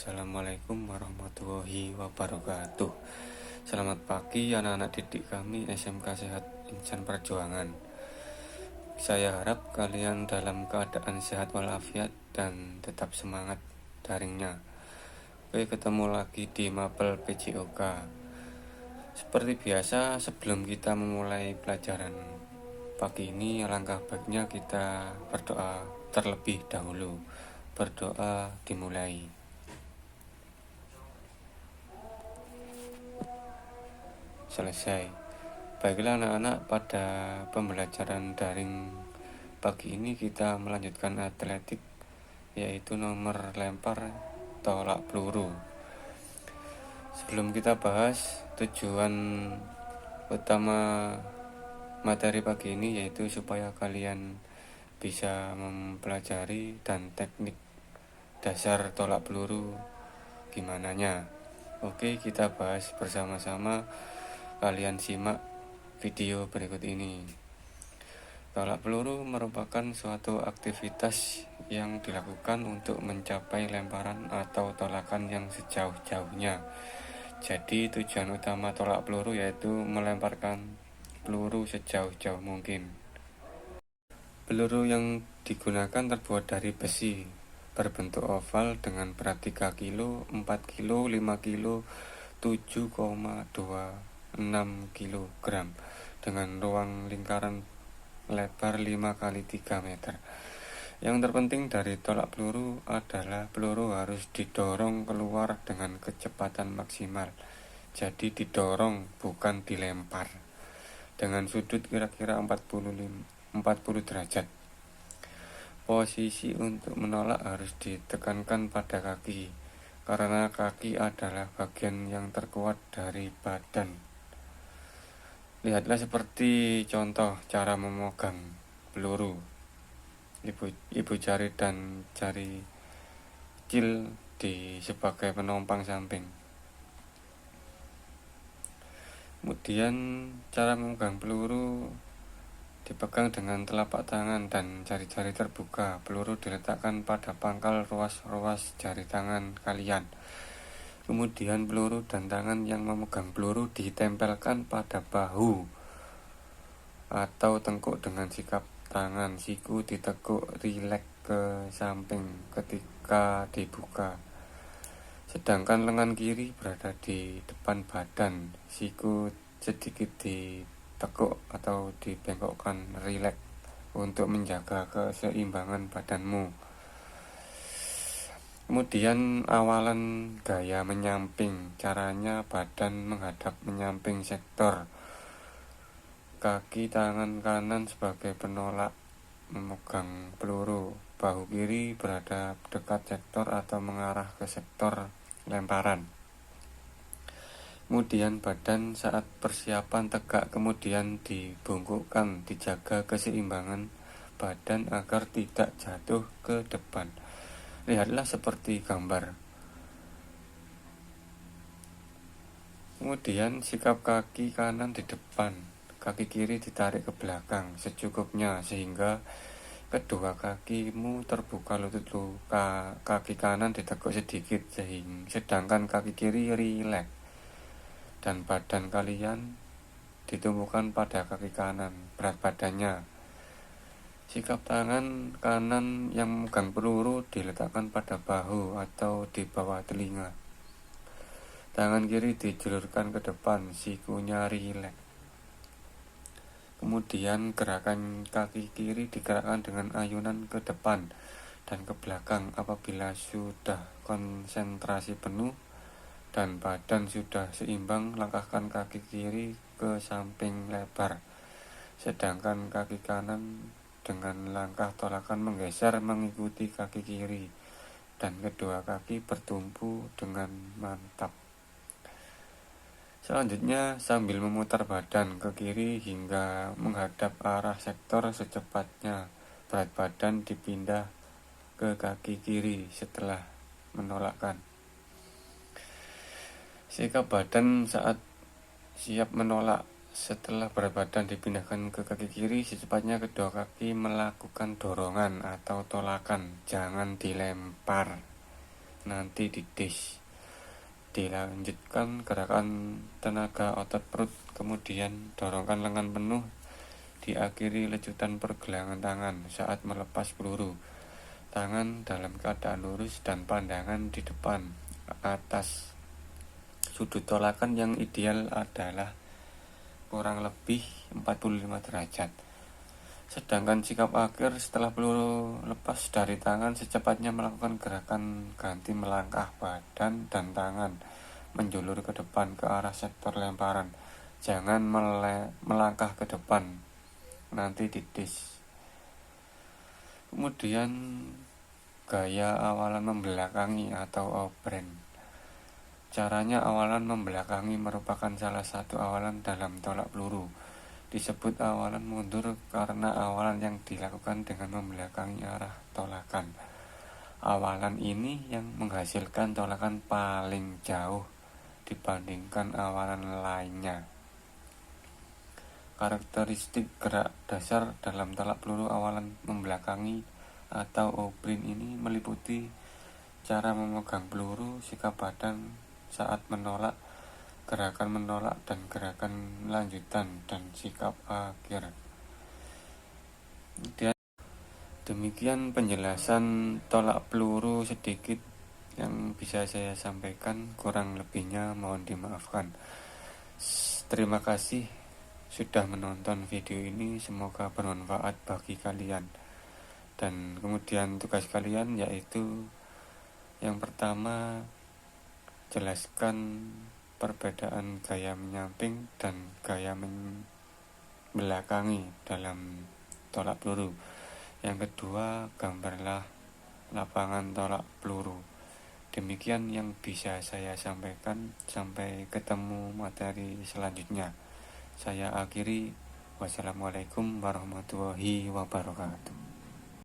Assalamualaikum warahmatullahi wabarakatuh. Selamat pagi anak-anak didik kami SMK Sehat Insan Perjuangan. Saya harap kalian dalam keadaan sehat walafiat dan tetap semangat daringnya. Oke, ketemu lagi di Mapel PJOK. Seperti biasa, sebelum kita memulai pelajaran pagi ini, alangkah baiknya kita berdoa terlebih dahulu. Berdoa dimulai. Selesai. Baiklah anak-anak, pada pembelajaran daring pagi ini kita melanjutkan atletik, yaitu nomor lempar tolak peluru. Sebelum kita bahas tujuan utama materi pagi ini, yaitu supaya kalian bisa mempelajari dan teknik dasar tolak peluru gimananya. Oke, kita bahas bersama-sama. Kalian simak video berikut ini. Tolak peluru merupakan suatu aktivitas yang dilakukan untuk mencapai lemparan atau tolakan yang sejauh-jauhnya. Jadi tujuan utama tolak peluru yaitu melemparkan peluru sejauh-jauh mungkin. Peluru yang digunakan terbuat dari besi, berbentuk oval dengan berat 3 kg, 4 kg, 5 kg, 7,26 kg dengan ruang lingkaran lebar 5 x 3 meter. Yang terpenting dari tolak peluru adalah peluru harus didorong keluar dengan kecepatan maksimal. Jadi didorong bukan dilempar. Dengan sudut kira-kira 40 derajat. Posisi untuk menolak harus ditekankan pada kaki, karena kaki adalah bagian yang terkuat dari badan. Lihatlah seperti contoh cara memegang peluru. Ibu jari dan jari kecil sebagai penompang samping. Kemudian cara memegang peluru dipegang dengan telapak tangan dan jari-jari terbuka. Peluru diletakkan pada pangkal ruas-ruas jari tangan kalian. Kemudian peluru dan tangan yang memegang peluru ditempelkan pada bahu atau tengkuk dengan sikap tangan siku ditekuk rileks ke samping ketika dibuka. Sedangkan lengan kiri berada di depan badan, siku sedikit ditekuk atau dibengkokkan rileks untuk menjaga keseimbangan badanmu. Kemudian awalan gaya menyamping. Caranya badan menghadap menyamping sektor. Kaki tangan kanan sebagai penolak memegang peluru. Bahu kiri berada dekat sektor atau mengarah ke sektor lemparan. Kemudian badan saat persiapan tegak, kemudian dibungkukkan, dijaga keseimbangan badan agar tidak jatuh ke depan. Lihatlah seperti gambar. Kemudian sikap kaki kanan di depan, kaki kiri ditarik ke belakang secukupnya sehingga kedua kakimu terbuka lutut kaki kanan ditekuk sedikit sedangkan kaki kiri rileks dan badan kalian ditumpukan pada kaki kanan, berat badannya. Sikap tangan kanan yang memegang peluru diletakkan pada bahu atau di bawah telinga. Tangan kiri dijulurkan ke depan, sikunya rileks. Kemudian gerakan kaki kiri digerakkan dengan ayunan ke depan dan ke belakang. Apabila sudah konsentrasi penuh dan badan sudah seimbang, langkahkan kaki kiri ke samping lebar, sedangkan kaki kanan dengan langkah tolakan menggeser mengikuti kaki kiri dan kedua kaki bertumpu dengan mantap. Selanjutnya sambil memutar badan ke kiri hingga menghadap arah sektor secepatnya, berat badan dipindah ke kaki kiri setelah menolakkan. Sikap badan saat siap menolak. Setelah berat badan dipindahkan ke kaki kiri, secepatnya kedua kaki melakukan dorongan atau tolakan, jangan dilempar. nanti di dish. Dilanjutkan gerakan tenaga otot perut, kemudian dorongkan lengan penuh, diakhiri lecutan pergelangan tangan saat melepas peluru. Tangan dalam keadaan lurus dan pandangan di depan atas. Sudut tolakan yang ideal adalah kurang lebih 45 derajat. Sedangkan sikap akhir setelah peluru lepas dari tangan, secepatnya melakukan gerakan ganti melangkah badan dan tangan menjulur ke depan ke arah sektor lemparan. Jangan melangkah ke depan, nanti titis. Kemudian gaya awalan membelakangi atau obrand. Caranya awalan membelakangi merupakan salah satu awalan dalam tolak peluru. Disebut awalan mundur karena awalan yang dilakukan dengan membelakangi arah tolakan. Awalan ini yang menghasilkan tolakan paling jauh dibandingkan awalan lainnya. Karakteristik gerak dasar dalam tolak peluru awalan membelakangi atau obrand ini meliputi cara memegang peluru, sikap badan saat menolak, gerakan menolak dan gerakan lanjutan, dan sikap akhir. Demikian penjelasan tolak peluru sedikit yang bisa saya sampaikan, kurang lebihnya mohon dimaafkan. Terima kasih sudah menonton video ini, semoga bermanfaat bagi kalian. Dan kemudian tugas kalian yaitu yang pertama, jelaskan perbedaan gaya menyamping dan gaya membelakangi dalam tolak peluru. Yang kedua, gambarlah lapangan tolak peluru. Demikian yang bisa saya sampaikan. Sampai ketemu materi selanjutnya. Saya akhiri. Wassalamualaikum warahmatullahi wabarakatuh.